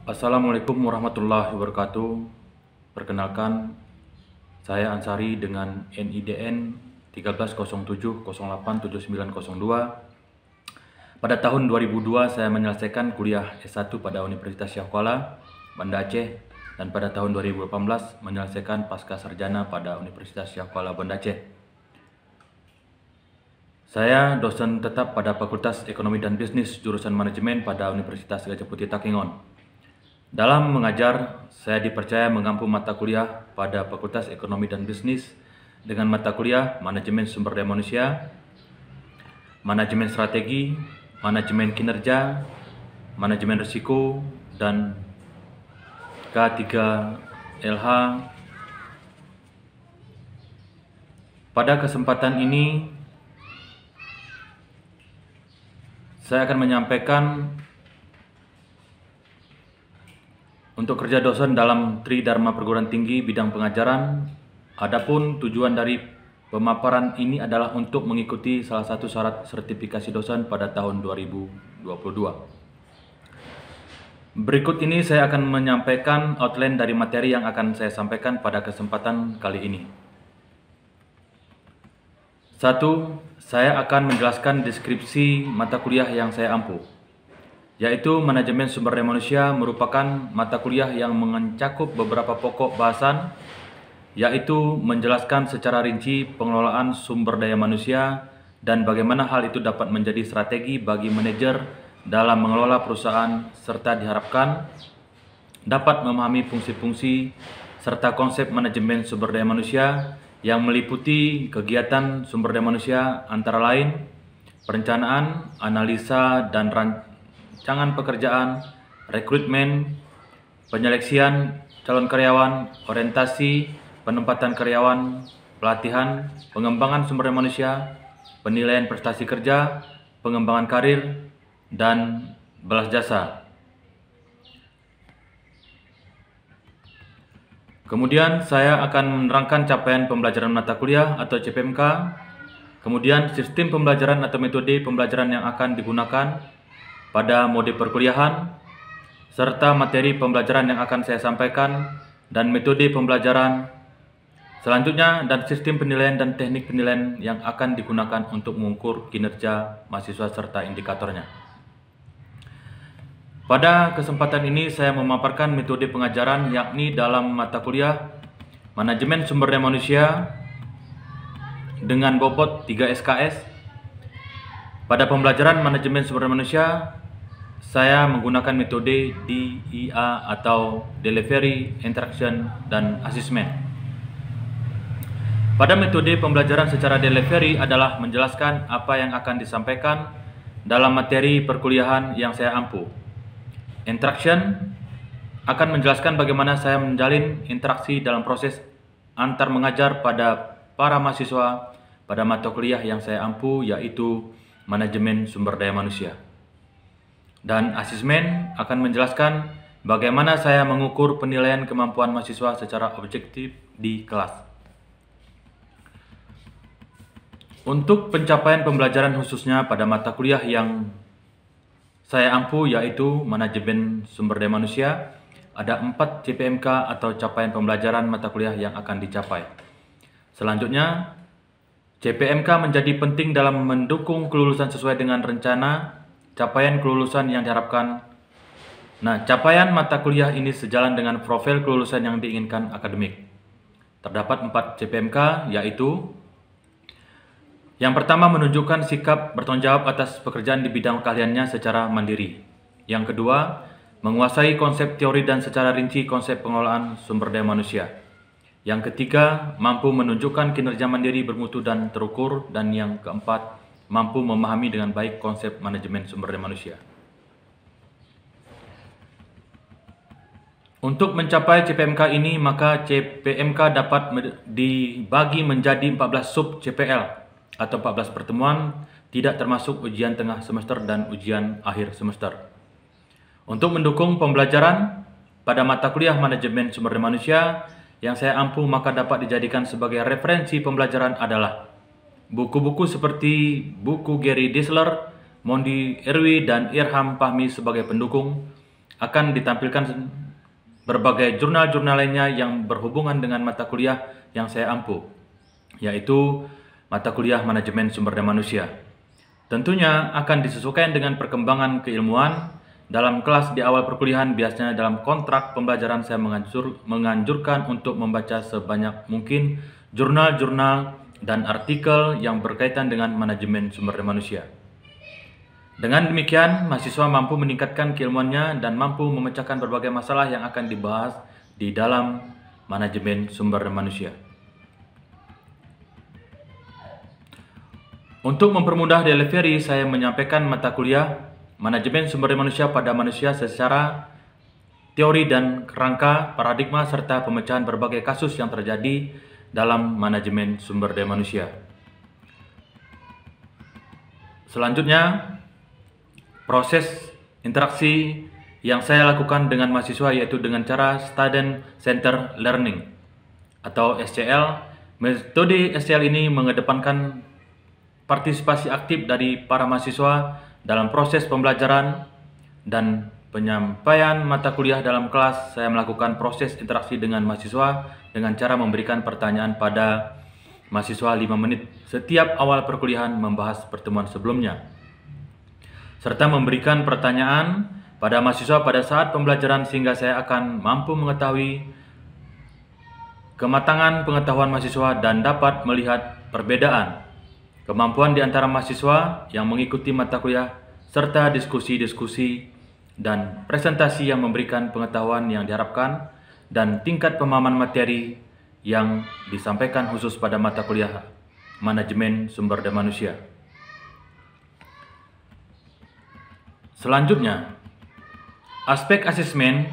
Assalamualaikum warahmatullahi wabarakatuh. Perkenalkan, saya Ansari dengan NIDN 1307087902. Pada tahun 2002 saya menyelesaikan kuliah S1 pada Universitas Syah Kuala, Banda Aceh, dan pada tahun 2018 menyelesaikan pasca sarjana pada Universitas Syah Kuala, Banda Aceh. Saya dosen tetap pada Fakultas Ekonomi dan Bisnis jurusan Manajemen pada Universitas Gajah Putih Takengon. Dalam mengajar, saya dipercaya mengampu mata kuliah pada Fakultas Ekonomi dan Bisnis dengan mata kuliah Manajemen Sumber Daya Manusia, Manajemen Strategi, Manajemen Kinerja, Manajemen Risiko, dan K3LH. Pada kesempatan ini, saya akan menyampaikan untuk kerja dosen dalam Tridharma Perguruan Tinggi bidang pengajaran. Adapun tujuan dari pemaparan ini adalah untuk mengikuti salah satu syarat sertifikasi dosen pada tahun 2022. Berikut ini saya akan menyampaikan outline dari materi yang akan saya sampaikan pada kesempatan kali ini. 1. Saya akan menjelaskan deskripsi mata kuliah yang saya ampu, yaitu Manajemen Sumber Daya Manusia merupakan mata kuliah yang mencakup beberapa pokok bahasan, yaitu menjelaskan secara rinci pengelolaan sumber daya manusia dan bagaimana hal itu dapat menjadi strategi bagi manajer dalam mengelola perusahaan, serta diharapkan dapat memahami fungsi-fungsi serta konsep manajemen sumber daya manusia yang meliputi kegiatan sumber daya manusia antara lain perencanaan, analisa, dan rancangan pekerjaan, rekrutmen, penyeleksian calon karyawan, orientasi, penempatan karyawan, pelatihan, pengembangan sumber daya manusia, penilaian prestasi kerja, pengembangan karir, dan balas jasa. Kemudian saya akan menerangkan capaian pembelajaran mata kuliah atau CPMK, kemudian sistem pembelajaran atau metode pembelajaran yang akan digunakan pada mode perkuliahan, serta materi pembelajaran yang akan saya sampaikan dan metode pembelajaran selanjutnya, dan sistem penilaian dan teknik penilaian yang akan digunakan untuk mengukur kinerja mahasiswa serta indikatornya. Pada kesempatan ini saya memaparkan metode pengajaran yakni dalam mata kuliah Manajemen Sumber Daya Manusia dengan bobot 3 SKS. Pada pembelajaran Manajemen Sumber Daya Manusia, saya menggunakan metode DIA atau Delivery, Interaction, dan Assessment. Pada metode pembelajaran secara delivery adalah menjelaskan apa yang akan disampaikan dalam materi perkuliahan yang saya ampu. Interaction akan menjelaskan bagaimana saya menjalin interaksi dalam proses antar mengajar pada para mahasiswa pada mata kuliah yang saya ampu, yaitu Manajemen Sumber Daya Manusia. Dan asesmen akan menjelaskan bagaimana saya mengukur penilaian kemampuan mahasiswa secara objektif di kelas. Untuk pencapaian pembelajaran khususnya pada mata kuliah yang saya ampu, yaitu Manajemen Sumber Daya Manusia, ada 4 CPMK atau capaian pembelajaran mata kuliah yang akan dicapai. Selanjutnya, CPMK menjadi penting dalam mendukung kelulusan sesuai dengan rencana capaian kelulusan yang diharapkan. Nah, capaian mata kuliah ini sejalan dengan profil kelulusan yang diinginkan akademik. Terdapat 4 CPMK, yaitu yang pertama, menunjukkan sikap bertanggung jawab atas pekerjaan di bidang keahliannya secara mandiri. Yang kedua, menguasai konsep teori dan secara rinci konsep pengelolaan sumber daya manusia. Yang ketiga, mampu menunjukkan kinerja mandiri bermutu dan terukur. Dan yang keempat, mampu memahami dengan baik konsep manajemen sumber daya manusia. Untuk mencapai CPMK ini, maka CPMK dapat dibagi menjadi 14 sub CPL atau 14 pertemuan, tidak termasuk ujian tengah semester dan ujian akhir semester. Untuk mendukung pembelajaran pada mata kuliah Manajemen Sumber Daya Manusia yang saya ampu, maka dapat dijadikan sebagai referensi pembelajaran adalah buku-buku seperti buku Gary Dessler, Mondi Erwi, dan Irham Fahmi sebagai pendukung, akan ditampilkan berbagai jurnal-jurnal lainnya yang berhubungan dengan mata kuliah yang saya ampu, yaitu mata kuliah Manajemen Sumber Daya Manusia. Tentunya akan disesuaikan dengan perkembangan keilmuan. Dalam kelas di awal perkuliahan, biasanya dalam kontrak pembelajaran saya menganjurkan untuk membaca sebanyak mungkin jurnal-jurnal dan artikel yang berkaitan dengan manajemen sumber daya manusia. Dengan demikian, mahasiswa mampu meningkatkan keilmuannya dan mampu memecahkan berbagai masalah yang akan dibahas di dalam manajemen sumber daya manusia. Untuk mempermudah delivery, saya menyampaikan mata kuliah Manajemen Sumber Daya Manusia pada manusia secara teori dan kerangka, paradigma, serta pemecahan berbagai kasus yang terjadi dalam manajemen sumber daya manusia. Selanjutnya, proses interaksi yang saya lakukan dengan mahasiswa yaitu dengan cara Student Center Learning atau SCL. Metode SCL ini mengedepankan partisipasi aktif dari para mahasiswa dalam proses pembelajaran dan penyampaian mata kuliah dalam kelas. Saya melakukan proses interaksi dengan mahasiswa dengan cara memberikan pertanyaan pada mahasiswa 5 menit setiap awal perkuliahan membahas pertemuan sebelumnya, serta memberikan pertanyaan pada mahasiswa pada saat pembelajaran sehingga saya akan mampu mengetahui kematangan pengetahuan mahasiswa dan dapat melihat perbedaan kemampuan di antara mahasiswa yang mengikuti mata kuliah, serta diskusi-diskusi dan presentasi yang memberikan pengetahuan yang diharapkan dan tingkat pemahaman materi yang disampaikan khusus pada mata kuliah Manajemen Sumber Daya Manusia. Selanjutnya, aspek asesmen,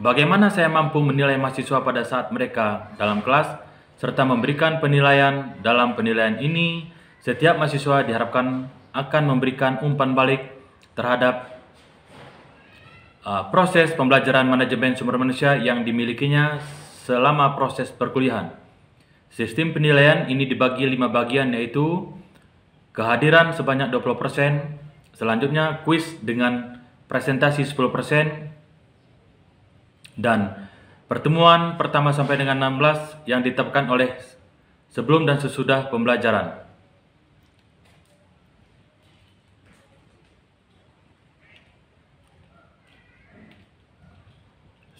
bagaimana saya mampu menilai mahasiswa pada saat mereka dalam kelas, serta memberikan penilaian. Dalam penilaian ini, setiap mahasiswa diharapkan akan memberikan umpan balik terhadap proses pembelajaran manajemen sumber manusia yang dimilikinya selama proses perkuliahan. Sistem penilaian ini dibagi 5 bagian, yaitu kehadiran sebanyak 20%, selanjutnya kuis dengan presentasi 10%, dan pertemuan pertama sampai dengan 16 yang ditetapkan oleh sebelum dan sesudah pembelajaran.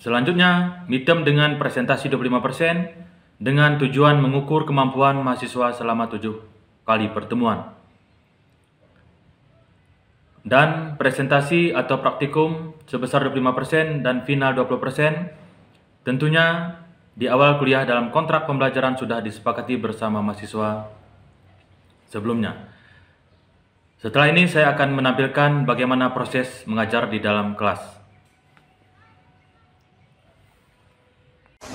Selanjutnya, midterm dengan presentasi 25% dengan tujuan mengukur kemampuan mahasiswa selama 7 kali pertemuan. Dan presentasi atau praktikum sebesar 25% dan final 20%. Tentunya di awal kuliah dalam kontrak pembelajaran sudah disepakati bersama mahasiswa sebelumnya. Setelah ini saya akan menampilkan bagaimana proses mengajar di dalam kelas.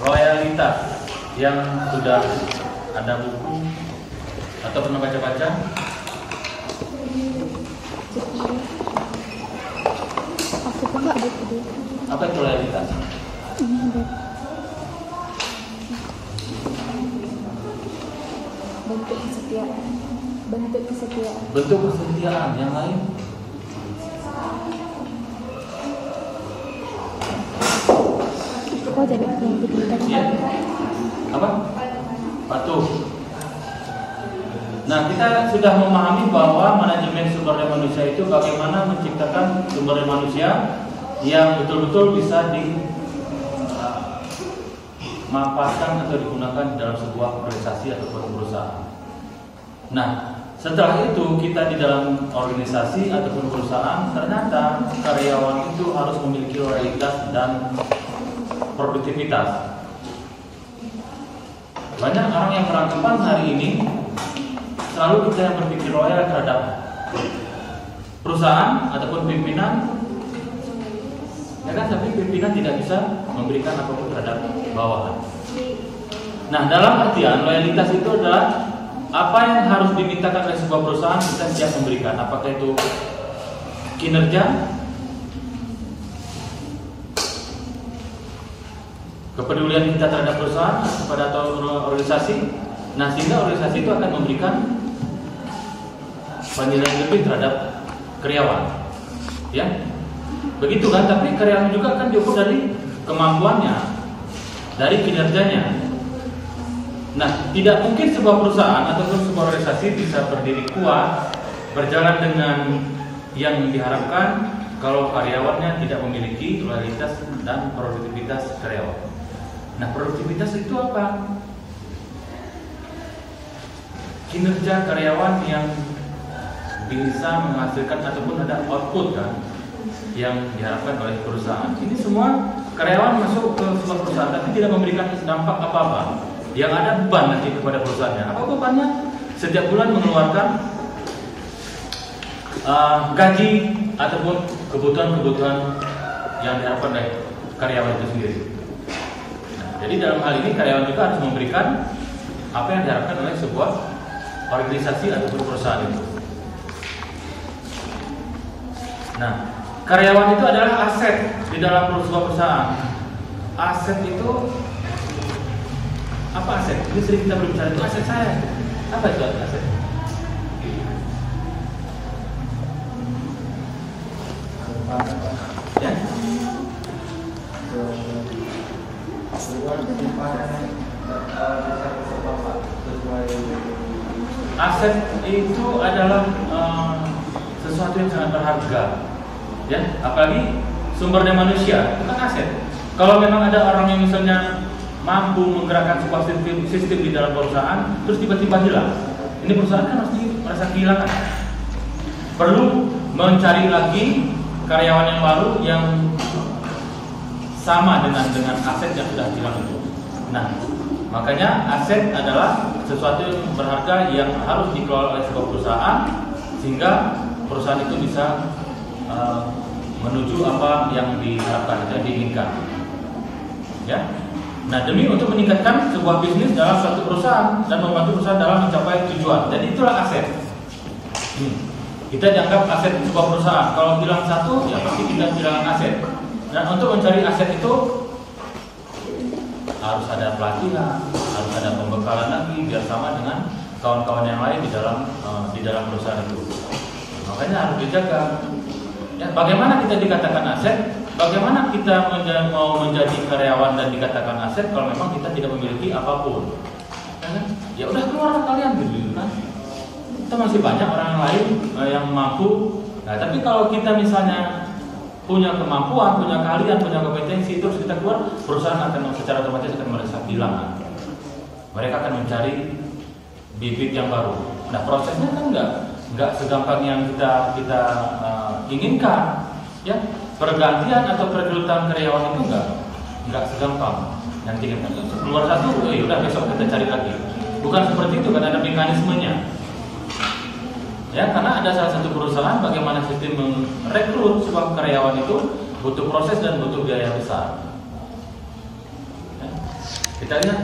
Loyalitas yang sudah ada buku atau pernah baca-baca. Apa itu loyalitas? Bentuk kesetiaan. Bentuk kesetiaan. Bentuk kesetiaan yang lain. Oh, jadi yang diberikan. Ya. Apa? Patuh. Nah, kita sudah memahami bahwa manajemen sumber daya manusia itu bagaimana menciptakan sumber daya manusia yang betul-betul bisa dimanfaatkan atau digunakan dalam sebuah organisasi ataupun perusahaan. Nah, setelah itu kita di dalam organisasi ataupun perusahaan, ternyata karyawan itu harus memiliki loyalitas dan produktivitas. Banyak orang yang beranggapan hari ini selalu kita yang berpikir loyal terhadap perusahaan ataupun pimpinan, ya kan, tapi pimpinan tidak bisa memberikan apapun terhadap bawahan. Nah, dalam artian loyalitas itu adalah apa yang harus dimintakan oleh sebuah perusahaan kita siap memberikan, apakah itu kinerja, kepedulian kita terhadap perusahaan kepada atau organisasi. Nah, sehingga organisasi itu akan memberikan penilaian lebih terhadap karyawan, ya. begitu kan? Tapi karyawan juga kan diukur dari kemampuannya, dari kinerjanya. Nah, tidak mungkin sebuah perusahaan ataupun sebuah organisasi bisa berdiri kuat, berjalan dengan yang diharapkan kalau karyawannya tidak memiliki loyalitas dan produktivitas karyawan. Nah, produktivitas itu apa? Kinerja karyawan yang bisa menghasilkan ataupun ada output kan yang diharapkan oleh perusahaan. Ini semua karyawan masuk ke sebuah perusahaan tapi tidak memberikan dampak apa-apa. Yang ada beban nanti kepada perusahaannya. Apa bebannya? Setiap bulan mengeluarkan gaji ataupun kebutuhan-kebutuhan yang diharapkan oleh karyawan itu sendiri. Nah, jadi dalam hal ini karyawan juga harus memberikan apa yang diharapkan oleh sebuah organisasi ataupun perusahaan itu. Nah, karyawan itu adalah aset di dalam sebuah perusahaan. Aset itu apa aset? Ini sering kita berbicara itu aset saya. Apa itu aset? Ya. Aset itu adalah sesuatu yang sangat berharga, ya. Apalagi sumber daya manusia itu kan aset. Kalau memang ada orang yang misalnya mampu menggerakkan sebuah sistem di dalam perusahaan, terus tiba-tiba hilang, ini perusahaan kan pasti merasa kehilangan. Perlu mencari lagi karyawan yang baru yang sama dengan aset yang sudah hilang itu. Nah, makanya aset adalah sesuatu yang berharga yang harus dikelola oleh sebuah perusahaan sehingga perusahaan itu bisa menuju apa yang diharapkan dan diinginkan. Ya. Nah, demi untuk meningkatkan sebuah bisnis dalam suatu perusahaan dan membantu perusahaan dalam mencapai tujuan. Jadi itulah aset. Kita dianggap aset sebuah perusahaan. Kalau bilang satu, ya pasti kita bilang aset. Dan untuk mencari aset itu harus ada pelatihan, harus ada pembekalan lagi biar sama dengan kawan-kawan yang lain di dalam perusahaan itu. Makanya harus dijaga. Ya, bagaimana kita dikatakan aset? Bagaimana kita mau menjadi karyawan dan dikatakan aset kalau memang kita tidak memiliki apapun? Ya udah keluar kalian gitu kan. Kita masih banyak orang lain yang mampu. Nah, tapi kalau kita misalnya punya kemampuan, punya keahlian, punya kompetensi, terus kita keluar, perusahaan akan secara otomatis akan merasa kehilangan. Mereka akan mencari bibit yang baru. Nah, prosesnya kan nggak segampang yang kita inginkan, ya. Pergantian atau perekrutan karyawan itu nggak segampang yang diinginkan. Keluar satu, ya udah besok kita cari lagi. Bukan seperti itu, kan ada mekanismenya. Ya, karena ada salah satu perusahaan bagaimana sistem merekrut sebuah karyawan itu butuh proses dan butuh biaya besar. Ya. Kita lihat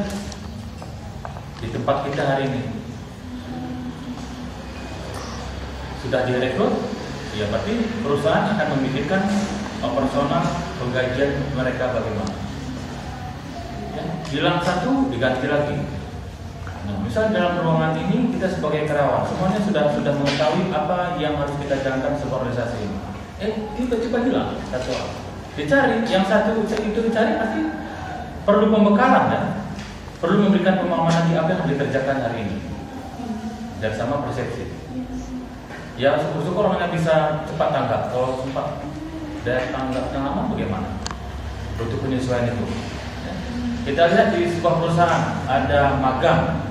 di tempat kita hari ini sudah direkrut, ya berarti perusahaan akan memikirkan operasional penggajian mereka bagaimana. Ya, hilang satu diganti lagi. Nah, misal dalam ruangan ini kita sebagai karyawan semuanya sudah mengetahui apa yang harus kita jalankan sebuah organisasi ini. Tiba-tiba hilang satu orang. Dicari, yang satu itu dicari pasti perlu pembekalan kan? Perlu memberikan pemahaman di apa yang dikerjakan hari ini. Dan sama persepsi. Ya syukur-syukur orangnya bisa cepat tanggap. Kalau sempat daya tanggapnya lama bagaimana? Butuh penyesuaian itu. Ya. Kita lihat di sebuah perusahaan ada magang.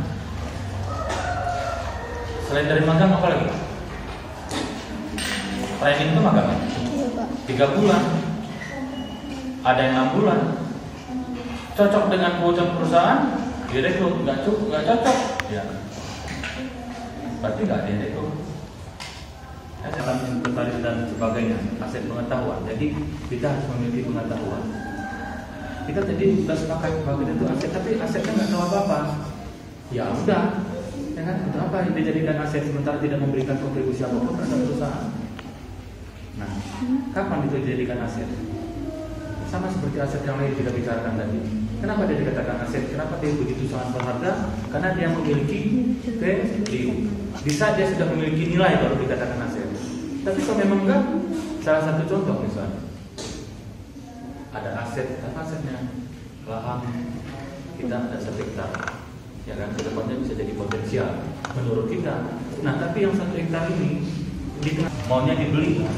Selain dari magang apa lagi? Training itu magang ya? 3 bulan. Ada yang 6 bulan. Cocok dengan kebutuhan perusahaan, direkrut. Nggak cocok. Ya. Berarti nggak direkrut. Dalam inventaris dan sebagainya, aset pengetahuan. Jadi kita harus memiliki pengetahuan. Kita tadi sudah sepakat bahwa kita itu aset, tapi asetnya nggak tahu apa-apa. Ya udah, ya kan? Untuk apa yang dijadikan aset sementara tidak memberikan kontribusi apapun terhadap perusahaan? Nah, kapan itu dijadikan aset? Sama seperti aset yang lain kita bicarakan tadi. Kenapa dia dikatakan aset? Kenapa dia begitu sangat berharga? Karena dia memiliki value. Bisa dia sudah memiliki nilai baru dikatakan aset. Tapi kalau memang enggak, salah satu contoh misalnya ada aset, dan asetnya lahan kita ada 1 hektar, ya kan, kedepannya bisa jadi potensial menurut kita. Nah, tapi yang 1 hektar ini maunya dibeli, nah,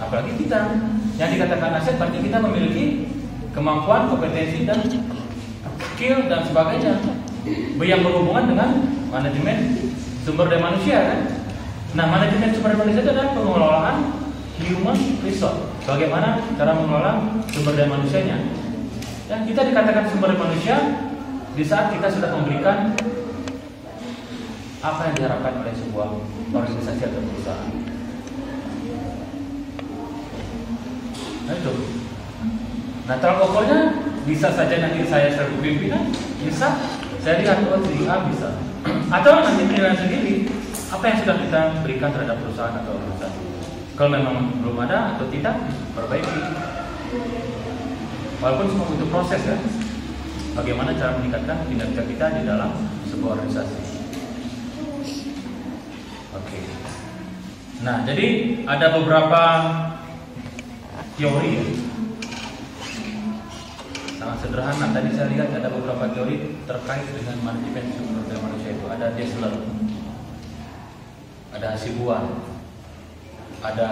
apalagi kita yang dikatakan aset, berarti kita memiliki kemampuan, kompetensi, dan skill dan sebagainya yang berhubungan dengan manajemen sumber daya manusia, kan? Nah, manajemen sumber daya manusia itu adalah pengelolaan human resource. Bagaimana cara mengelola sumber daya manusianya? Dan kita dikatakan sumber daya manusia di saat kita sudah memberikan apa yang diharapkan oleh sebuah organisasi atau perusahaan. Nah itu. Nah, tolak ukurnya bisa saja nanti saya selaku pimpinan, bisa saya lihat si A bisa, atau nanti penilaian sendiri apa yang sudah kita berikan terhadap perusahaan atau organisasi. Kalau memang belum ada atau tidak, perbaiki. Walaupun semua itu proses, ya. Bagaimana cara meningkatkan kinerja kita di dalam sebuah organisasi. Oke. Nah, jadi ada beberapa teori, ya. Sangat sederhana. Tadi saya lihat ada beberapa teori terkait dengan manajemen sumber daya manusia itu. Ada Dessler, ada Hasibuan, ada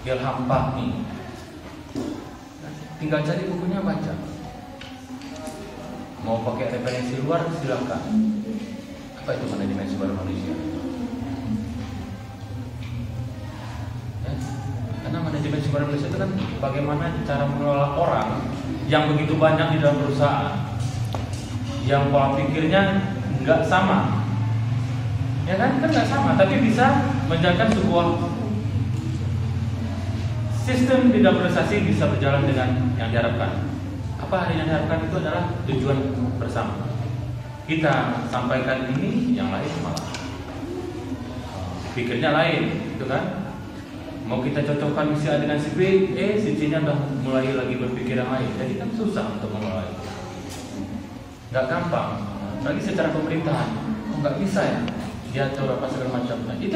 Ilham Fahmi. Tinggal cari bukunya, baca. Mau pakai referensi luar silakan. Apa itu manajemen sumber daya manusia? Ya. Karena manajemen sumber daya manusia itu kan bagaimana cara mengelola orang yang begitu banyak di dalam perusahaan, yang pola pikirnya nggak sama, ya kan nggak sama, tapi bisa menjalankan sebuah sistem di dalam organisasi bisa berjalan dengan yang diharapkan. Apa yang diharapkan itu adalah tujuan bersama. Kita sampaikan ini, yang lain malah pikirnya lain, gitu kan? Mau kita cocokkan si A dengan si B, si C-nya udah mulai lagi berpikir yang lain. Jadi kan susah untuk mengelola itu. Nggak gampang. Lagi secara pemerintahan, nggak bisa ya diatur apa segala macam. Nah, itu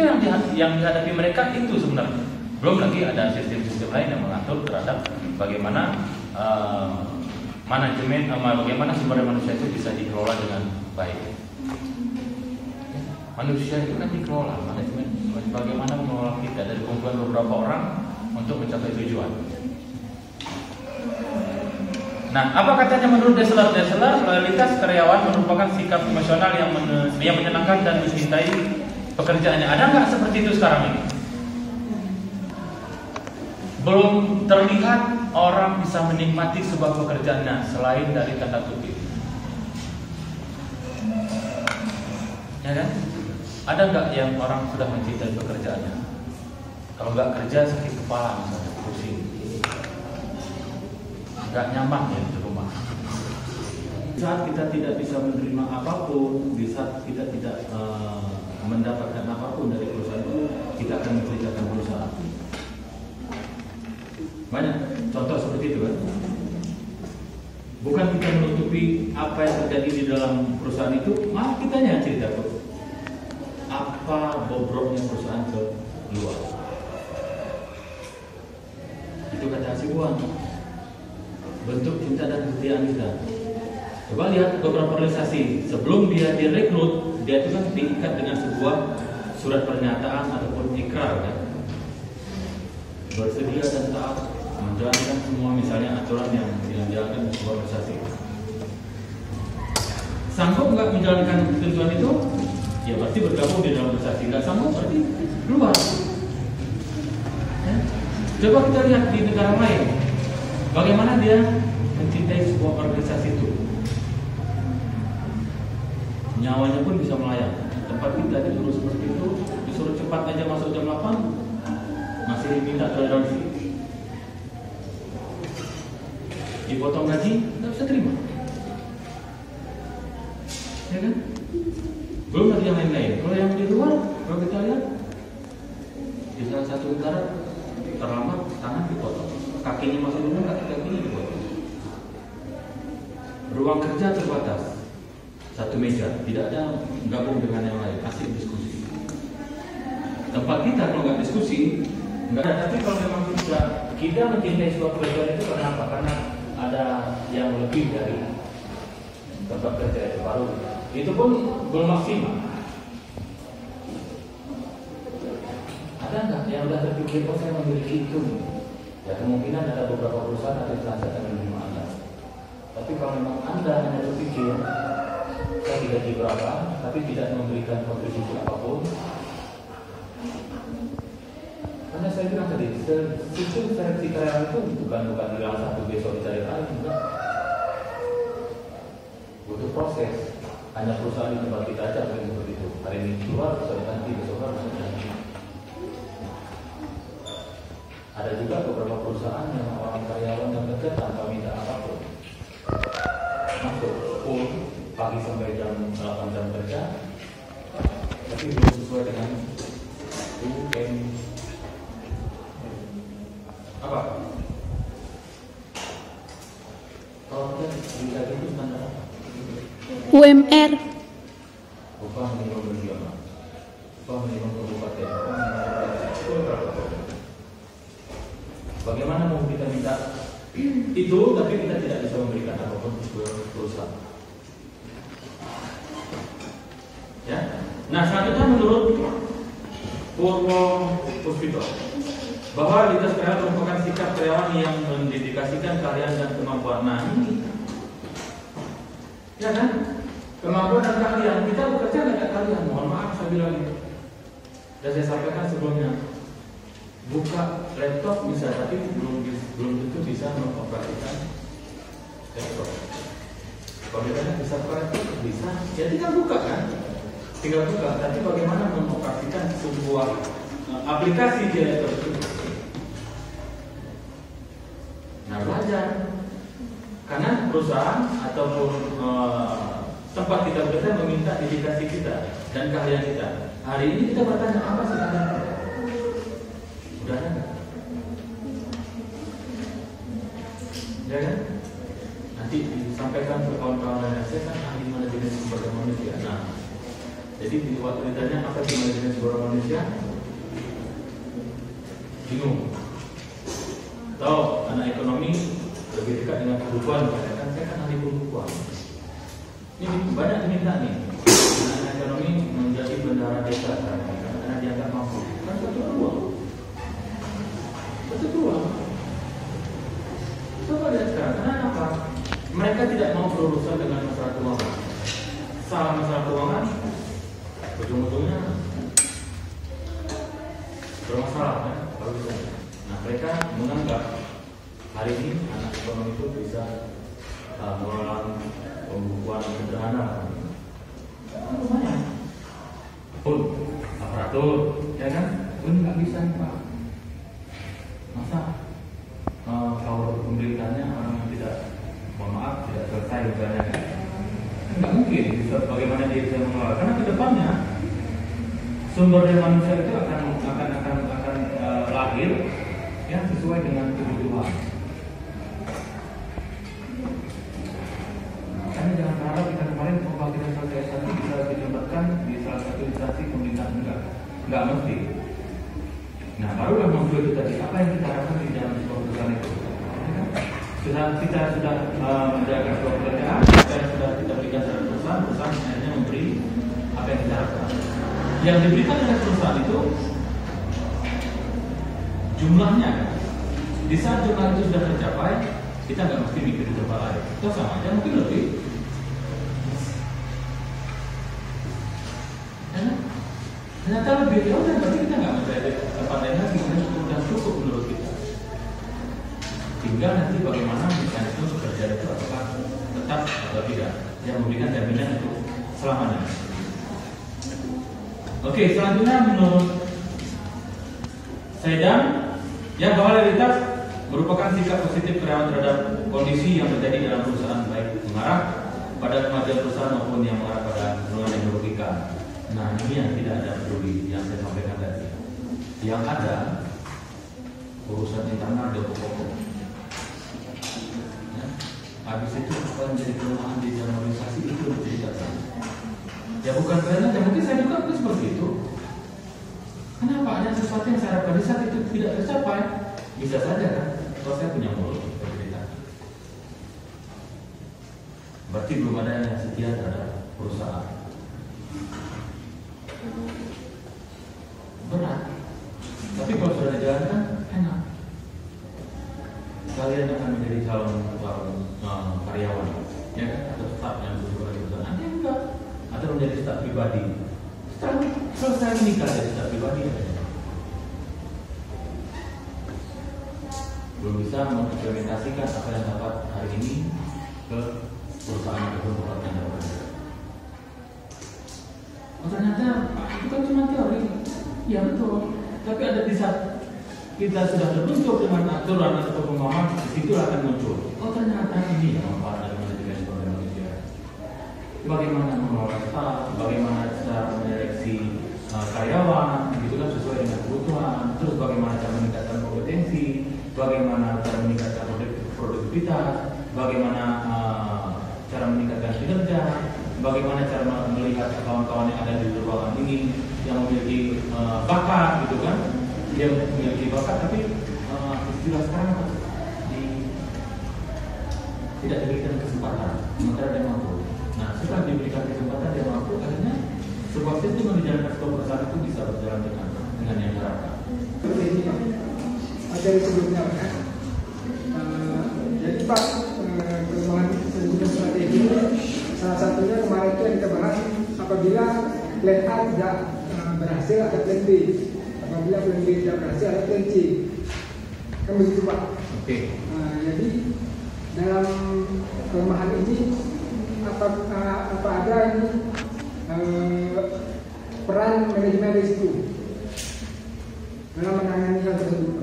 yang dihadapi mereka itu sebenarnya. Belum lagi ada sistem-sistem lain yang mengatur terhadap bagaimana manajemen, bagaimana sumber daya manusia itu bisa dikelola dengan baik. Manusia itu kan dikelola, manajemen bagaimana mengelola kita dari kumpulan beberapa orang untuk mencapai tujuan. Nah, apa katanya menurut Dessler? Loyalitas karyawan merupakan sikap emosional yang menyenangkan dan mencintai pekerjaannya. Ada nggak seperti itu sekarang ini? Belum terlihat orang bisa menikmati sebuah pekerjaannya selain dari tanda kutip. Ya kan? Ada nggak yang orang sudah mencintai pekerjaannya? Kalau nggak kerja sakit kepala misalnya, pusing, nggak nyaman ya di rumah. Di saat kita tidak bisa menerima apapun, di saat kita tidak mendapatkan apapun dari perusahaan itu, kita akan menceritakan perusahaan. Banyak contoh seperti itu kan. Bukan kita menutupi apa yang terjadi di dalam perusahaan itu, malah kitanya cerita apa bobroknya perusahaan ke luar. Itu kata Hasibuan, bentuk cinta dan kesetiaan kita. Coba lihat beberapa organisasi sebelum dia direkrut, dia itu kan diikat dengan sebuah surat pernyataan ataupun ikrar kan, bersedia dan taat menjalankan semua misalnya aturan yang dijalankan sebuah organisasi. Sanggup nggak menjalankan ketentuan itu? Ya pasti bergabung di dalam organisasi. Nggak sanggup berarti keluar. Ya. Coba kita lihat di negara lain, bagaimana dia mencintai sebuah organisasi itu. Nyawanya pun bisa melayang. Tempat kita disuruh seperti itu, disuruh cepat aja masuk jam 8, masih minta toleransi. Dipotong gaji, nggak bisa terima. Ya kan? Belum lagi yang lain-lain. Kalau yang di luar, kalau kita lihat di salah satu negara terlambat tangan dipotong, kakinya masuk dulu, kaki-kakinya dipotong. Ruang kerja terbatas, satu meja, tidak ada gabung dengan yang lain, asik diskusi. tempat kita kalau nggak diskusi, nggak ada. Tapi kalau memang kita mencintai suatu pekerjaan itu karena apa? Karena ada yang lebih dari tempat kerja itu baru. Itu pun belum maksimal. Ada nggak yang udah terpikir, oh saya memiliki itu? Ya kemungkinan ada beberapa perusahaan ada transaksi menerima Anda. Tapi kalau memang Anda hanya berpikir saya digaji berapa, tapi tidak memberikan kontribusi apapun, karena saya bilang tadi, sistem seleksi karyawan itu bukan hilang satu besok dicari lain, enggak. Butuh proses. Hanya perusahaan di tempat kita aja yang seperti itu. Hari ini keluar, besok ganti, besok harus ganti. Ada juga beberapa perusahaan yang orang karyawan yang kerja tanpa minta apapun. Masuk full pagi sampai jam 8 jam kerja, tapi belum sesuai dengan UM apa? Kalau kita bisa itu standar apa? UMR. Upah minimum regional, upah minimum kabupaten, upah minimum itu berapa? Bagaimana mau kita minta itu, tapi kita tidak bisa memberikan apapun ke perusahaan. Ya. Nah, selanjutnya menurut Purwo Puspito, bahwa identitas karyawan merupakan sikap karyawan yang mendedikasikan keahlian dan kemampuan. Nah, ini, ya kan? Kemampuan dan keahlian, kita bekerja nggak ada keahlian. Mohon maaf saya bilang ini. Dan saya sampaikan sebelumnya, buka laptop bisa, tapi belum tentu bisa mengoperasikan laptop. Kalau kita bisa buka laptop bisa, ya tinggal buka kan? Tinggal buka, tapi bagaimana mengoperasikan sebuah aplikasi di laptop itu? Nah, belajar. Karena perusahaan ataupun tempat kita bekerja meminta dedikasi kita dan keahlian kita. Hari ini kita bertanya, apa sih keahlian kita? Udah ada nggak? Ya kan? Nanti disampaikan ke kawan-kawan lain, saya kan ahli manajemen sumber daya manusia. Nah, jadi waktu ditanya apa sih manajemen sumber daya manusia? Bingung. Tahu anak ekonomi lebih dekat dengan kebutuhan, kan saya kan ahli pembukuan. Ini banyak diminta nih. Anak ekonomi menjadi bendahara desa karena dia nggak mampu. Kan satu ruang. Satu ruang. Coba lihat sekarang, kenapa? Mereka tidak mau berurusan dengan masalah keuangan. Salah masalah keuangan, ujung-ujungnya bermasalah kan? Nah, mereka menganggap hari ini anak ekonomi itu bisa mengelola pembukuan sederhana. Lumayan. Pun aparatur, ya kan? Pun nggak bisa Pak. Masa kalau pemberitaannya orang yang tidak, mohon maaf, tidak selesai misalnya, nggak mungkin bisa bagaimana dia bisa mengelola. Karena kedepannya sumber daya manusia itu akan lahir yang sesuai dengan kebutuhan. Makanya jangan harap kita kemarin kalau kita selesai satu bisa dilibatkan di salah satu instansi pemerintahan, enggak mesti. Nah, barulah muncul itu tadi, apa yang kita harapkan di dalam sebuah perusahaan itu. Kita sudah menjaga sebuah pekerjaan, sudah kita berikan pada perusahaan akhirnya memberi apa yang kita harapkan. Yang diberikan oleh perusahaan itu jumlahnya. Di saat jumlah itu sudah tercapai, kita nggak mesti mikir di tempat lain. Itu sama aja, mungkin lebih. Ternyata lebih jauh, dan berarti kita nggak mencari tempat lain lagi, sudah cukup menurut kita. Tinggal nanti bagaimana mekanisme bekerja itu, apakah tetap atau tidak, yang memberikan jaminan itu selamanya. Oke, selanjutnya menurut Saidan, yang bahwa loyalitas merupakan sikap positif karyawan terhadap kondisi yang terjadi dalam perusahaan, baik mengarah pada kemajuan perusahaan maupun yang mengarah pada penurunan yang merugikan. Nah, ini yang tidak ada peduli yang saya sampaikan tadi. Yang ada urusan internal dan pokok. Ya. Habis itu apa yang menjadi kelemahan di dalam organisasi itu menjadi dasar. Ya bukan karena, ya mungkin saya juga seperti itu. Kenapa? ada sesuatu yang saya harapkan di saat itu tidak tercapai, bisa saja kan? Kalau saya punya mulut bercerita. Berarti belum ada yang setia terhadap perusahaan. Berat. Tapi kalau sudah dijalankan, enak. Kalian akan menjadi calon karyawan, ya kan? Atau staf yang berhubungan dengan perusahaan. Ada yang enggak. Atau menjadi staf pribadi. Setelah selesai menikah jadi staf pribadi. Belum bisa mengimplementasikan apa yang dapat hari ini ke perusahaan ataupun tempat yang dapat. Oh, ternyata itu kan cuma teori. Ya betul. Tapi ada di saat kita sudah terbentuk dengan aturan atau pemahaman, di situ akan muncul. Oh, ternyata ini yang manfaat dari manajemen sumber daya manusia. Bagaimana mengelola staff, bagaimana cara menyeleksi karyawan, gitu kan sesuai dengan kebutuhan. Terus bagaimana cara meningkatkan kompetensi, bagaimana cara meningkatkan produktivitas, bagaimana cara meningkatkan kinerja, bagaimana cara melihat kawan-kawan yang ada di ruangan ini yang memiliki bakat, gitu kan? Dia memiliki bakat, tapi istilah sekarang apa? Tidak diberikan kesempatan, sementara dia mampu. Nah, setelah diberikan kesempatan dia mampu, akhirnya sebuah sistem yang dijalankan sebuah perusahaan itu bisa berjalan dengan yang diharapkan. Ada sebelumnya kan? Jadi Pak, kelemahan manajemen strategi salah satunya kemarin itu yang kita bahas, apabila plan A tidak berhasil ada plan B, apabila plan B tidak berhasil ada plan C, kan begitu Pak. Oke. Jadi dalam kelemahan ini apa ada ini peran manajemen risiko dalam menangani hal tersebut?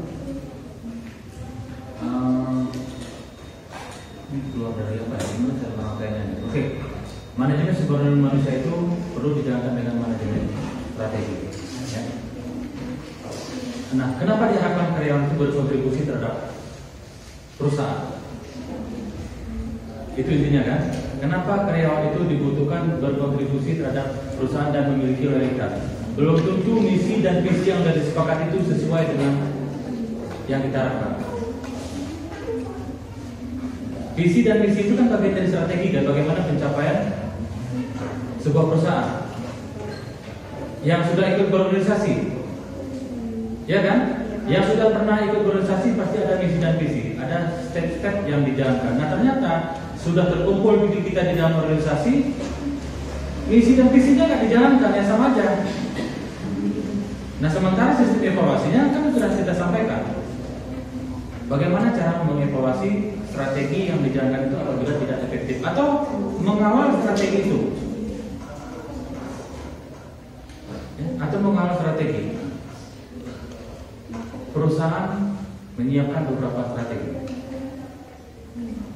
Ini keluar dari apa ya? Ini cara pemakaiannya. Oke. Manajemen sumber daya manusia itu perlu dijalankan dengan manajemen strategi. Ya. Nah, kenapa diharapkan karyawan itu berkontribusi terhadap perusahaan? Itu intinya kan? Kenapa karyawan itu dibutuhkan berkontribusi terhadap perusahaan dan memiliki loyalitas? Belum tentu misi dan visi yang sudah disepakati itu sesuai dengan yang kita harapkan. Visi dan misi itu kan bagian dari strategi dan bagaimana pencapaian sebuah perusahaan yang sudah ikut berorganisasi, ya kan? Yang sudah pernah ikut berorganisasi pasti ada misi dan visi, ada step-step yang dijalankan. Nah, ternyata sudah terkumpul misi kita di dalam organisasi, misi dan visinya nggak dijalankan, ya sama aja. Nah, sementara sistem evaluasinya kan sudah kita sampaikan. Bagaimana cara mengevaluasi strategi yang dijalankan itu apabila tidak efektif atau mengawal strategi itu, ya, atau mengawal strategi. Perusahaan menyiapkan beberapa strategi.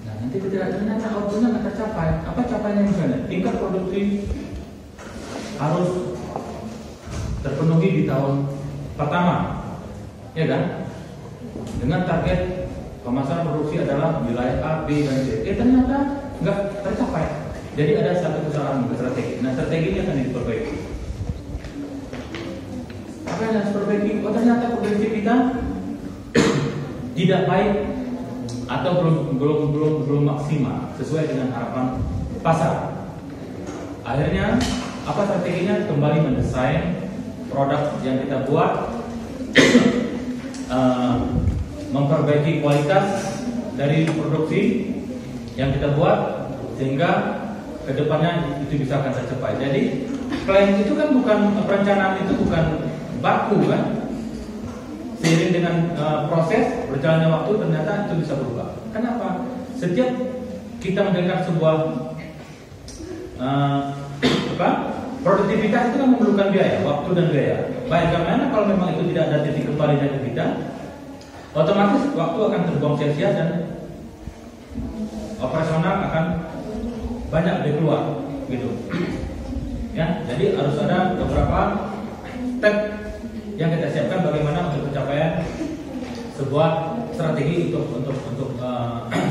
Nah, nanti ketika ternyata outputnya nggak tercapai, apa capaiannya misalnya? Tingkat produksi harus terpenuhi di tahun pertama, ya kan? Dengan target pemasaran produksi adalah wilayah A, B, dan C. Ternyata nggak tercapai. Jadi ada satu kesalahan strategi. Nah, strategi ini akan diperbaiki. Apa yang harus diperbaiki? Oh, ternyata produksi kita tidak baik atau belum maksimal sesuai dengan harapan pasar. Akhirnya apa strateginya? Kembali mendesain produk yang kita buat, memperbaiki kualitas dari produksi yang kita buat sehingga kedepannya itu bisa akan tercapai. Jadi plan itu kan bukan, perencanaan itu bukan baku kan. Seiring dengan proses berjalannya waktu ternyata itu bisa berubah. Kenapa? Setiap kita mendengar sebuah produktivitas itu kan memerlukan biaya, waktu dan biaya. Bagaimana kalau memang itu tidak ada titik kembalinya ke kita? Otomatis waktu akan terbuang sia-sia dan operasional akan banyak keluar, gitu. Ya, jadi harus ada beberapa step yang kita siapkan bagaimana untuk pencapaian sebuah strategi untuk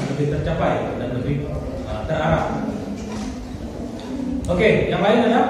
lebih tercapai dan lebih terarah. Oke, yang lain ada?